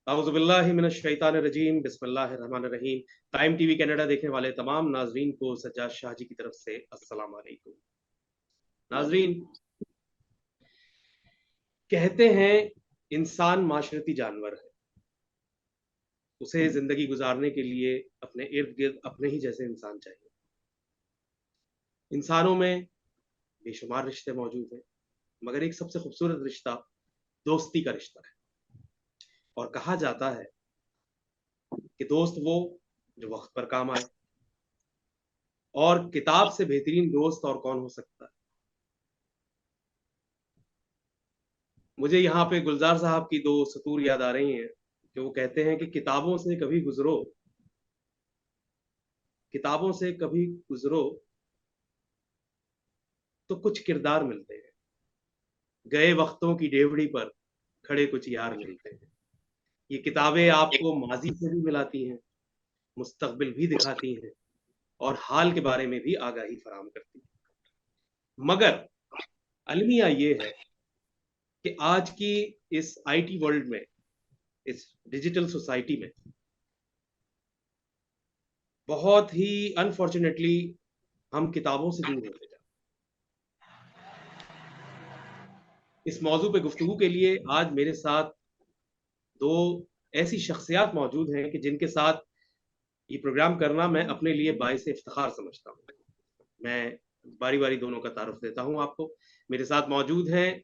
औज़ुबिल्लाहि मिनश्शैतानिर्रजीम बिस्मिल्लाहिर्रहमानिर्रहीम। Time TV Canada देखने वाले तमाम नाजरीन को सज्जाद शाह जी की तरफ से अस्सलाम वालेकुम। नाजरीन, कहते हैं इंसान माशरती जानवर है, उसे जिंदगी गुजारने के लिए अपने इर्द गिर्द अपने ही जैसे इंसान चाहिए। इंसानों में बेशुमार रिश्ते मौजूद हैं, मगर एक सबसे खूबसूरत रिश्ता दोस्ती का रिश्ता है। और कहा जाता है कि दोस्त वो जो वक्त पर काम आए, और किताब से बेहतरीन दोस्त और कौन हो सकता है। मुझे यहाँ पे गुलजार साहब की दो सतूर याद आ रही हैं कि वो कहते हैं कि किताबों से कभी गुजरो, किताबों से कभी गुजरो तो कुछ किरदार मिलते हैं, गए वक्तों की डेवड़ी पर खड़े कुछ यार मिलते हैं। ये किताबें आपको माजी से भी मिलाती हैं, मुस्तकबिल भी दिखाती हैं और हाल के बारे में भी आगाही फराहम करती हैं। मगर अलमिया ये है कि आज की इस आईटी वर्ल्ड में, इस डिजिटल सोसाइटी में बहुत ही अनफॉर्चुनेटली हम किताबों से दूर होते जा रहे हैं। इस मौजू पे गुफ्तगू के लिए आज मेरे साथ दो ऐसी शख्सियात मौजूद हैं कि जिनके साथ ये प्रोग्राम करना मैं अपने लिए बाइस इफ्तिखार समझता हूँ। मैं बारी बारी दोनों का तारुफ देता हूँ आपको। मेरे साथ मौजूद हैं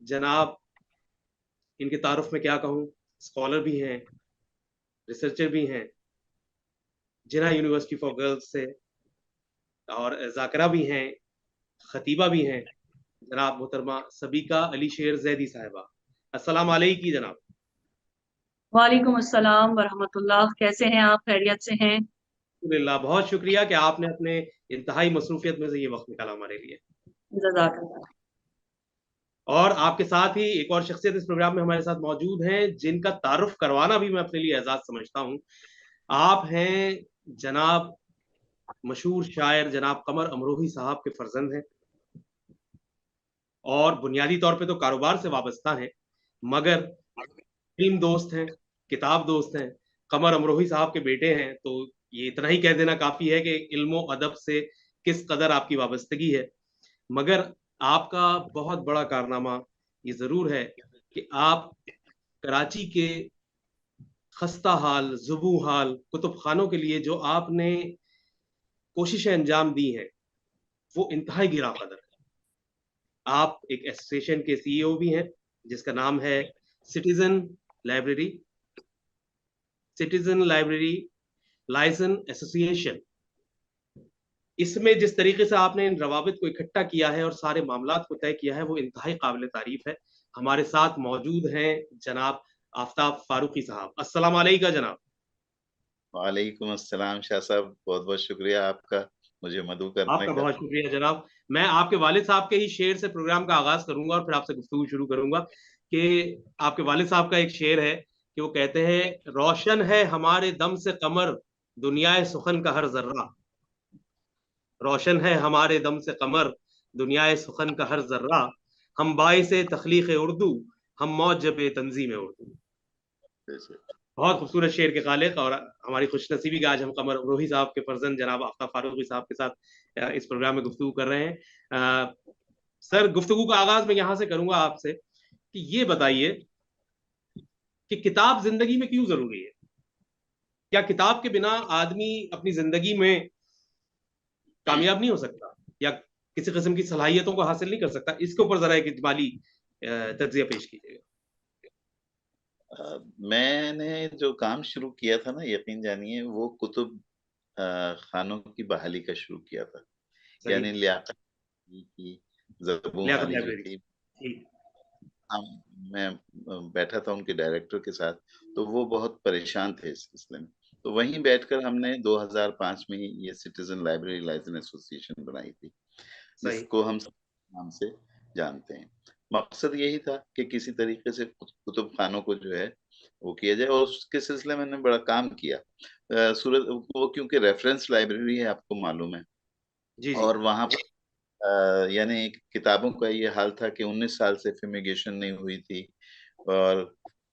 जनाब, इनके तारुफ में क्या कहूँ, स्कॉलर भी हैं, रिसर्चर भी हैं, जिन्ना यूनिवर्सिटी फॉर गर्ल्स से, और जाकरा भी हैं, खतीबा भी हैं, जनाब मोहतरमा सबीका अली शेर जैदी साहिबा। अस्सलाम वालेकुम जनाब। वालेकुम अस्सलाम वरहमतुल्लाह। कैसे हैं आप? खैरियत से हैं? अल्हम्दुलिल्लाह, बहुत शुक्रिया कि आपने अपने इंतहाई मसरूफियत में से ये वक्त निकाला हमारे लिए। जज़ाकल्लाह। और आपके साथ ही एक और शख्सियत इस प्रोग्राम में हमारे साथ मौजूद हैं जिनका तारुफ करवाना भी मैं अपने लिए एजाज समझता हूँ। आप हैं जनाब मशहूर शायर जनाब कमर अमरोही साहब के फर्जंद हैं, और बुनियादी तौर पे तो कारोबार से वाबस्ता हैं, मगर फिल्म दोस्त हैं, किताब दोस्त हैं, कमर अमरोही साहब के बेटे हैं। तो ये इतना ही कह देना काफी है कि इल्मो अदब से किस कदर आपकी वाबस्तगी है। मगर आपका बहुत बड़ा कारनामा ये जरूर है कि आप कराची के खस्ता हाल जुबू हाल कुतुब खानों के लिए जो आपने कोशिशें अंजाम दी हैं वो इंतहाई गिरा कदर है। आप एक एसोसिएशन के सीईओ भी हैं जिसका नाम है citizen library, citizen library licence association. इसमें जिस तरीके से आपने इन रवाबित को इकट्ठा किया है और सारे मामलात को तय किया है वो इंतहाई काबिल तारीफ है। हमारे साथ मौजूद हैं जनाब आफ्ताब फारूकी साहब। अस्सलाम वालेकुम जनाब। वालेकुम अस्सलाम शाह साहब, बहुत बहुत शुक्रिया आपका मुझे मदऊ करने आपका का। बहुत शुक्रिया जनाब। मैं आपके वालिद साहब के ही शेर से प्रोग्राम का आगाज करूंगा और फिर आपसे गुफ्तगू शुरू करूंगा कि आपके वालिद साहब का एक शेर है कि वो कहते हैं, रोशन है हमारे दम से कमर, दुनियाए सुखन का हर जर्रा। रोशन है हमारे दम से कमर, दुनियाए सुखन का हर जर्रा। हम बाइसे तख्लीक उर्दू, हम मौजब तंजीम उर्दू। बहुत खूबसूरत शेर के खालिक, और हमारी खुशनसीबी का आज हम कमर रोही साहब के फर्जंद जनाब आफ्ताब फारूकी साहब के साथ इस प्रोग्राम में गुफ्तगू कर रहे हैं। सर, गुफ्तगू का आगाज मैं यहाँ से करूंगा आपसे कि ये बताइए कि किताब जिंदगी में क्यों जरूरी है? क्या किताब के बिना आदमी अपनी जिंदगी में कामयाब नहीं हो सकता, या किसी किस्म की सलाहियतों को हासिल नहीं कर सकता? इसके ऊपर जरा एक इजमाली तज्जिया पेश कीजिएगा। मैंने जो काम शुरू किया था ना, यकीन जानिए, वो कुतुब खानों की बहाली का शुरू किया था। सही। यानी लियाकत की ज़बून लियाकत खानी जो लाइब्रेरी। थी, ठीक। हम मैं बैठा था उनके डायरेक्टर के साथ, तो वो बहुत परेशान थे इस सिलसिले में। तो वहीं बैठकर हमने 2005 में ही ये सिटीजन लाइब्रेरी लाइसेंस एसोसिएशन बनाई थी, सही। जिसको हम नाम से जानते हैं। मकसद यही था कि किसी तरीके से कुतुब खानों को जो है वो किया जाए, और उसके सिलसिले में मैंने बड़ा काम किया। सूरत वो क्योंकि रेफरेंस लाइब्रेरी है, आपको मालूम है, जी जी। और वहाँ पर यानी किताबों का ये हाल था कि 19 साल से फिमिगेशन नहीं हुई थी, और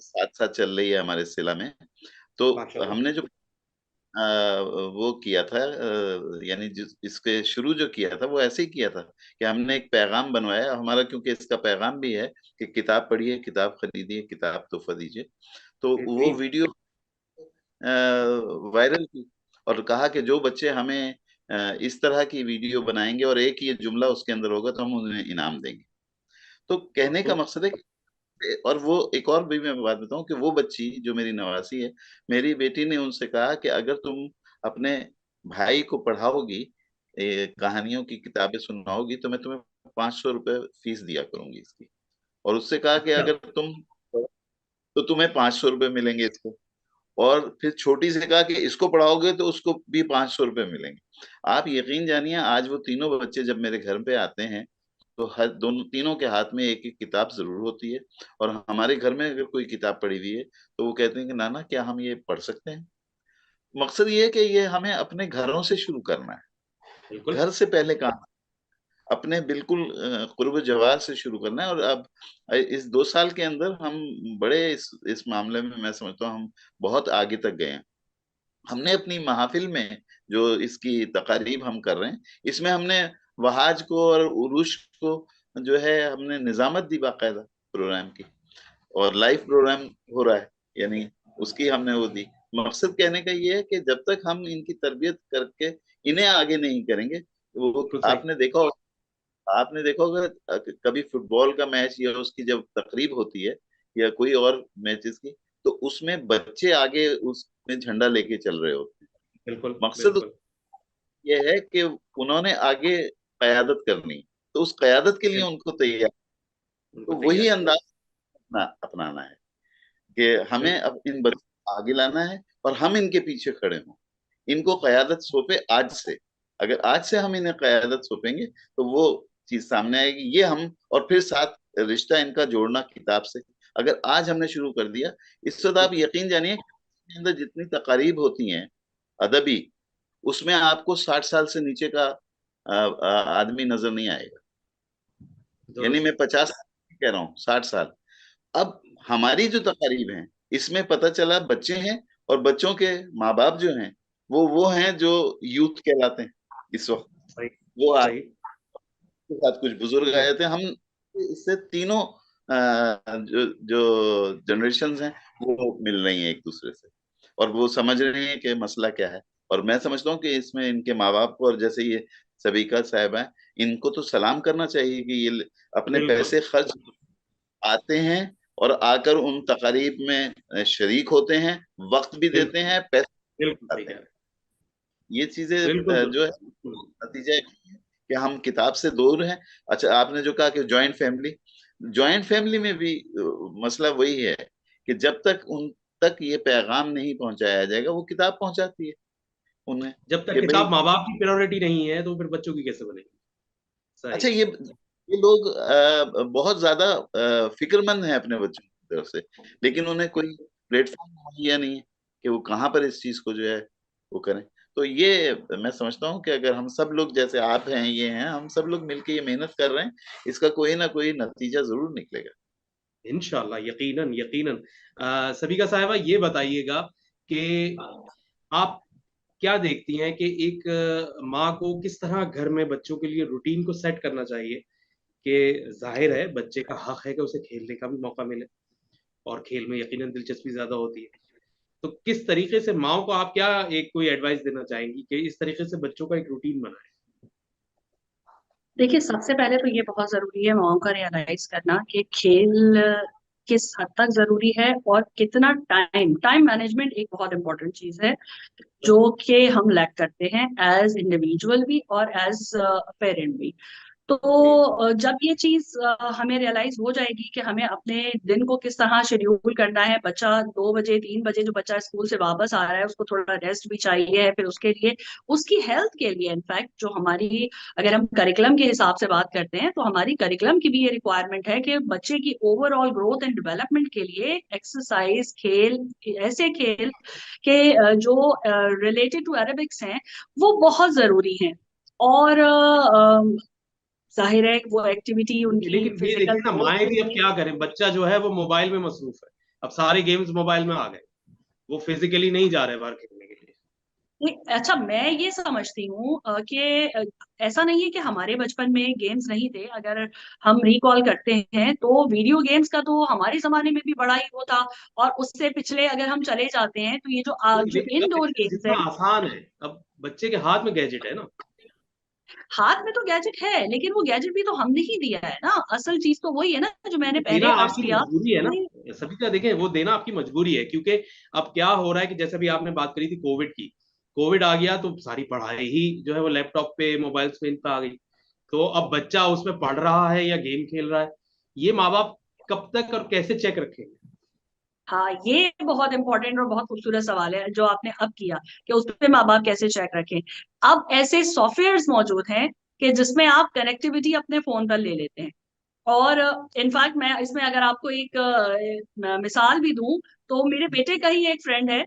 साथ साथ चल रही है हमारे सिला में। तो माशाल्लाह। हमने जो वो किया था, यानी जिस इसके शुरू जो किया था वो ऐसे ही किया था कि हमने एक पैगाम बनवाया हमारा, क्योंकि इसका पैगाम भी है कि किताब पढ़िए, किताब खरीदिए, किताब तोहफा दीजिए। तो वो जी वीडियो वायरल की और कहा कि जो बच्चे हमें इस तरह की वीडियो बनाएंगे और एक ये जुमला उसके अंदर होगा तो हम उन्हें इनाम देंगे। तो कहने का मकसद है कि, और वो एक और भी मैं बात बताऊं कि वो बच्ची जो मेरी नवासी है, मेरी बेटी ने उनसे कहा कि अगर तुम अपने भाई को पढ़ाओगी, कहानियों की किताबें सुनाओगी, तो मैं तुम्हें 500 रुपये फीस दिया करूंगी इसकी। और उससे कहा कि अच्छा। अगर तुम, तो तुम्हें 500 रुपये मिलेंगे इसको। और फिर छोटी से कहा कि इसको पढ़ाओगे तो उसको भी 500 रुपये मिलेंगे। आप यकीन जानिए, आज वो तीनों बच्चे जब मेरे घर पे आते हैं तो हर दोनों तीनों के हाथ में एक एक किताब जरूर होती है। और हमारे घर में अगर कोई किताब पढ़ी हुई है तो वो कहते हैं कि नाना क्या हम ये पढ़ सकते हैं। मकसद ये है कि ये हमें अपने घरों से शुरू करना है। बिल्कुल। घर से पहले काम अपने बिल्कुल कुर्ब जवार से शुरू करना है। और अब इस 2 साल के अंदर हम बड़े इस मामले में मैं समझता हूँ हम बहुत आगे तक गए हैं। हमने अपनी महफिल में जो इसकी तकारीब हम कर रहे हैं, इसमें हमने वहाज को और उरूश को जो है हमने निजामत दी बाकायदा प्रोग्राम की, और लाइव प्रोग्राम हो रहा है, यानी उसकी हमने वो दी। मकसद कहने का ये है कि जब तक हम इनकी तरबियत करके इन्हें आगे नहीं करेंगे, वो बिल्कुल सही। आपने देखा होगा कभी फुटबॉल का मैच या उसकी जब तकरीब होती है या कोई और मैचेस की, तो उसमें बच्चे आगे उसमें झंडा लेके चल रहे होते हैं। बिल्कुल मकसद बिल्कुल ये है कि उन्होंने आगे कयादत करनी, तो उस कयादत के लिए बिल्कुल। उनको तैयार, उनको तो वही तैयार किया। अंदाज अपनाना है कि हमें बिल्कुल। अब इन बच्चों को आगे लाना है और हम इनके पीछे खड़े हों। इनको कयादत सौंपे आज से। अगर आज से हम इन्हें कयादत सौंपेंगे तो वो चीज सामने आएगी। ये हम, और फिर साथ रिश्ता इनका जोड़ना किताब से, अगर आज हमने शुरू कर दिया, इस वक्त आप यकीन जानिए इसके अंदर जितनी तकारीब होती हैं अदबी, उसमें आपको 60 साल से नीचे का आदमी नजर नहीं आएगा। यानी मैं दुरुस्त। 50 कह रहा हूँ, 60 साल। अब हमारी जो तकारीब हैं इसमें पता चला बच्चे हैं, और बच्चों के माँ बाप जो हैं वो हैं जो यूथ कहलाते हैं इस वक्त। सही। वो आज सही। के साथ कुछ बुजुर्ग आए थे, हम इससे तीनों जो जो जनरेशन हैं वो मिल रही हैं एक दूसरे से, और वो समझ रहे हैं कि मसला क्या है। और मैं समझता हूँ कि इसमें इनके माँ बाप को, और जैसे ये सबीका साहब हैं, इनको तो सलाम करना चाहिए कि ये अपने बिल्कुल पैसे खर्च आते हैं और आकर उन तकारीब में शरीक होते हैं, वक्त भी देते बिल्कुल। हैं, पैसे बिल्कुल सही आते कह हैं। रहे ये चीजें हैं। बिल्कुल जो है बिल्कुल। नतीजा है कि हम किताब से दूर हैं। अच्छा, आपने जो कहा कि जॉइंट फैमिली में भी मसला वही है कि जब तक उन तक ये पैगाम नहीं पहुंचाया जाएगा, वो किताब पहुंचाती है उन्हें जब तक कि भाई। किताब माँ बाप की प्रायोरिटी नहीं है तो फिर बच्चों की कैसे बनेगी। सही। अच्छा, ये लोग बहुत ज्यादा फिक्रमंद हैं अपने बच्चों की तरफ से, लेकिन उन्हें कोई प्लेटफॉर्म मुहैया नहीं है कि वो कहाँ पर इस चीज को जो है वो करें। तो ये मैं समझता हूँ कि अगर हम सब लोग, जैसे आप हैं, ये हैं, हम सब लोग मिलकर ये मेहनत कर रहे हैं, इसका कोई ना कोई नतीजा जरूर निकलेगा। इंशाल्लाह, यकीनन यकीनन। सबिका साहिबा, ये बताइएगा कि आप क्या देखती हैं कि एक माँ को किस तरह घर में बच्चों के लिए रूटीन को सेट करना चाहिए कि जाहिर है बच्चे का हक है कि उसे खेलने का भी मौका मिले और खेल में यकीनन दिलचस्पी ज्यादा होती है। तो किस तरीके से माओ को आप क्या एक कोई एडवाइस देना चाहेंगी कि इस तरीके से बच्चों का एक रूटीन बनाए। देखिए, सबसे पहले तो ये बहुत जरूरी है माओ का रियलाइज करना कि खेल किस हद तक जरूरी है और कितना टाइम टाइम मैनेजमेंट एक बहुत इंपॉर्टेंट चीज है जो कि हम लैक करते हैं एज इंडिविजुअल भी और एज पेरेंट भी। तो जी। जब ये चीज हमें रियलाइज हो जाएगी कि हमें अपने दिन को किस तरह शेड्यूल करना है, बच्चा 2 बजे 3 बजे जो बच्चा स्कूल से वापस आ रहा है उसको थोड़ा रेस्ट भी चाहिए है, फिर उसके लिए उसकी हेल्थ के लिए इनफैक्ट जो हमारी, अगर हम करिकुलम के हिसाब से बात करते हैं तो हमारी करिकुलम की भी ये रिक्वायरमेंट है कि बच्चे की ओवरऑल ग्रोथ एंड डेवलपमेंट के लिए एक्सरसाइज, खेल, ऐसे खेल के जो रिलेटेड टू एरोबिक्स हैं वो बहुत जरूरी हैं। और जाहिर है वो एक्टिविटी उनकी लेकिन ये फिजिकल देखिए ना, ग्रोथ माएँ के भी अब लिए। क्या करें, बच्चा जो है वो मोबाइल में मसरूफ है। अब सारे गेम्स मोबाइल में आ गए, वो फिजिकली नहीं जा रहे बाहर खेलने के लिए। अच्छा, मैं ये समझती हूँ कि ऐसा नहीं है कि हमारे बचपन में गेम्स नहीं थे। अगर हम रिकॉल करते हैं तो वीडियो गेम्स का तो हमारे जमाने में भी बड़ा ही वो था, और उससे पिछले अगर हम चले जाते हैं तो ये नहीं, जो लेकिन अब इनडोर देखिए गेम्स जितना है। आसान है, अब बच्चे के हाथ में गैजेट है ना। हाथ में तो गैजेट है, लेकिन वो गैजेट भी तो हमने ही दिया है ना। असल चीज तो वही है ना जो मैंने देना पहले अर्ज आपकी किया मजबूरी है ना, कि सभी का देखें, वो देना आपकी मजबूरी है, क्योंकि अब क्या हो रहा है कि जैसे भी आपने बात करी थी कोविड की, कोविड आ गया तो सारी पढ़ाई ही जो है वो लैपटॉप पे, मोबाइल पे, इन पे आ गई। तो अब बच्चा उसमें पढ़ रहा है या गेम खेल रहा है, ये माँ बाप कब तक और कैसे चेक रखेंगे? हाँ, ये बहुत इंपॉर्टेंट और बहुत खूबसूरत सवाल है जो आपने अब किया कि उस पे माँ बाप कैसे चेक रखें। अब ऐसे सॉफ्टवेयर्स मौजूद हैं कि जिसमें आप कनेक्टिविटी अपने फोन पर ले लेते हैं। और इनफैक्ट मैं इसमें अगर आपको एक मिसाल भी दूं, तो मेरे बेटे का ही एक फ्रेंड है।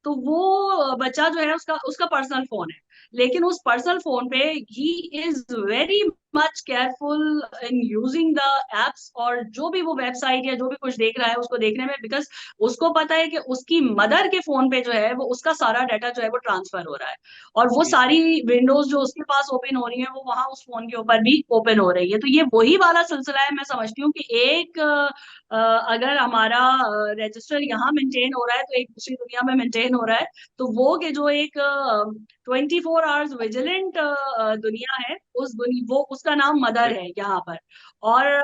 तो वो बच्चा जो है उसका उसका पर्सनल फोन है, लेकिन उस पर्सनल फोन पे he is very much careful in using the apps, और जो भी वो वेबसाइट या जो भी कुछ देख रहा है उसको देखने में, बिकॉज उसको पता है कि उसकी मदर के फोन पे जो है वो उसका सारा डाटा जो है वो ट्रांसफर हो रहा है, और वो जी सारी विंडोज जो उसके पास ओपन हो रही है वो वहां उस फोन के ऊपर भी ओपन हो रही है। तो ये वही वाला सिलसिला है। मैं समझती हूँ कि एक अगर हमारा रजिस्टर यहाँ मेंटेन हो रहा है तो एक दूसरी दुनिया में मेंटेन हो रहा है। तो वो के जो एक 24 आवर्स विजिलेंट दुनिया है, वो उसका नाम मदर है यहाँ पर। और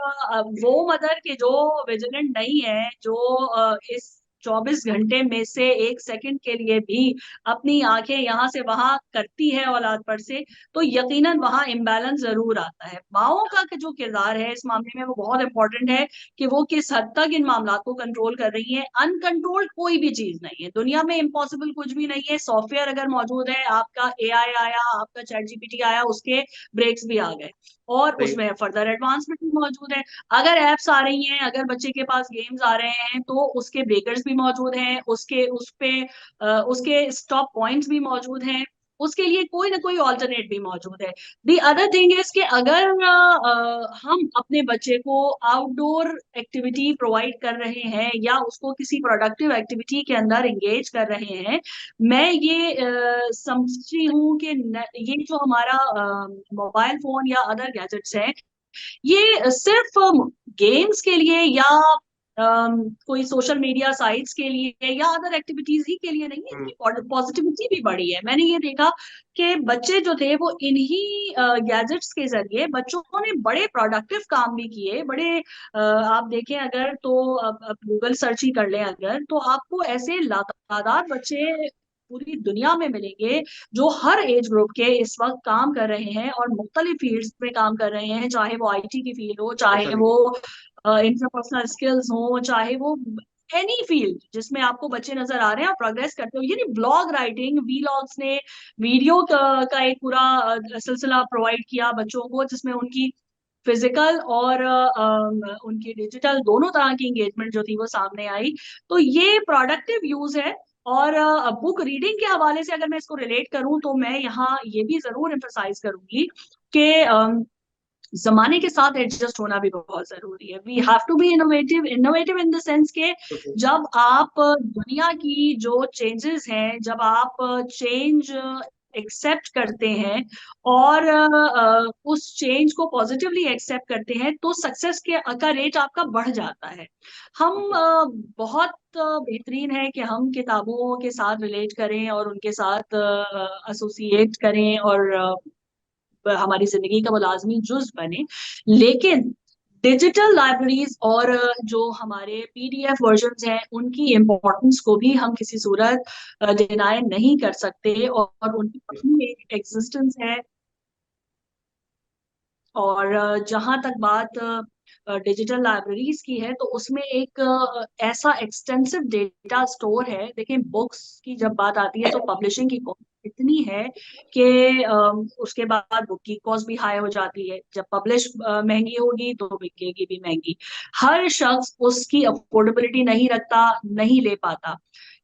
वो मदर के जो विजिलेंट नहीं है, जो इस 24 घंटे में से 1 सेकंड के लिए भी अपनी आंखें यहाँ से वहां करती है औलाद पर से, तो यकीनन वहां इम्बैलेंस जरूर आता है। माओ का जो किरदार है इस मामले में वो बहुत इंपॉर्टेंट है कि वो किस हद तक इन मामलों को कंट्रोल कर रही है। अनकंट्रोल्ड कोई भी चीज नहीं है दुनिया में, इम्पॉसिबल कुछ भी नहीं है। सॉफ्टवेयर अगर मौजूद है, आपका एआई आया, आपका चैट जीपीटी आया, उसके ब्रेक्स भी आ गए, और सही। उसमें फर्दर एडवांसमेंट भी मौजूद है। अगर एप्स आ रही हैं, अगर बच्चे के पास गेम्स आ रहे हैं, तो उसके ब्रेकर्स भी मौजूद हैं, उसके स्टॉप पॉइंट्स भी मौजूद हैं, उसके लिए कोई ना कोई ऑल्टरनेट भी मौजूद है। दी अदर थिंग इज कि अगर हम अपने बच्चे को आउटडोर एक्टिविटी प्रोवाइड कर रहे हैं या उसको किसी प्रोडक्टिव एक्टिविटी के अंदर एंगेज कर रहे हैं, मैं ये समझती हूँ कि ये जो हमारा मोबाइल फोन या अदर गैजेट्स हैं, ये सिर्फ गेम्स के लिए या कोई सोशल मीडिया साइट्स के लिए या अदर एक्टिविटीज ही के लिए नहीं है। हम्म। इसकी पॉजिटिविटी भी बढ़ी है। मैंने ये देखा कि बच्चे जो थे वो इन्हीं गैजेट्स के जरिए बच्चों ने बड़े प्रोडक्टिव काम भी किए। बड़े आप देखें अगर तो अब गूगल सर्च ही कर लें अगर, तो आपको ऐसे लातादार बच्चे पूरी दुनिया में मिलेंगे जो हर एज ग्रुप के इस वक्त काम कर रहे हैं और मुख्तलिफ फील्ड्स में काम कर रहे हैं, चाहे वो आईटी की फील्ड हो, ऐसा चाहे नहीं। वो इंटरपर्सनल स्किल्स हो, चाहे वो एनी फील्ड जिसमें आपको बच्चे नजर आ रहे हैं और प्रोग्रेस करते हो। ये नहीं, ब्लॉग राइटिंग, वीलॉग्स ने वीडियो का एक पूरा सिलसिला प्रोवाइड किया बच्चों को, जिसमें उनकी फिजिकल और उनकी डिजिटल दोनों तरह की एंगेजमेंट जो थी वो सामने आई। तो ये प्रोडक्टिव यूज है। और बुक रीडिंग के हवाले से अगर मैं इसको रिलेट करूं तो मैं यहाँ ये भी जरूर एम्फसाइज करूंगी कि जमाने के साथ एडजस्ट होना भी बहुत जरूरी है। We have to be innovative, innovative in the sense के जब आप दुनिया की जो चेंजेस हैं, जब आप चेंज एक्सेप्ट करते हैं और उस चेंज को पॉजिटिवली एक्सेप्ट करते हैं, तो सक्सेस का रेट आपका बढ़ जाता है। हम बहुत बेहतरीन है कि हम किताबों के साथ रिलेट करें और उनके साथ एसोसिएट करें और हमारी जिंदगी का वो लाजमी जुज बने, लेकिन डिजिटल लाइब्रेरीज और जो हमारे पीडीएफ वर्जन्स हैं उनकी इम्पोर्टेंस को भी हम किसी सूरत डिनाई नहीं कर सकते, और उनकी अपनी एक एग्जिस्टेंस है। और जहां तक बात डिजिटल लाइब्रेरीज की है, तो उसमें एक ऐसा एक्सटेंसिव डेटा स्टोर है। देखिए, बुक्स की जब बात आती है तो पब्लिशिंग की कॉस्ट इतनी है कि उसके बाद बुक की कॉस्ट भी हाई हो जाती है। जब पब्लिश महंगी होगी तो बिकेगी भी महंगी। हर शख्स उसकी अफोर्डेबिलिटी नहीं रखता, नहीं ले पाता।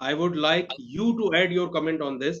I would like you to add your comment on this,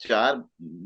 4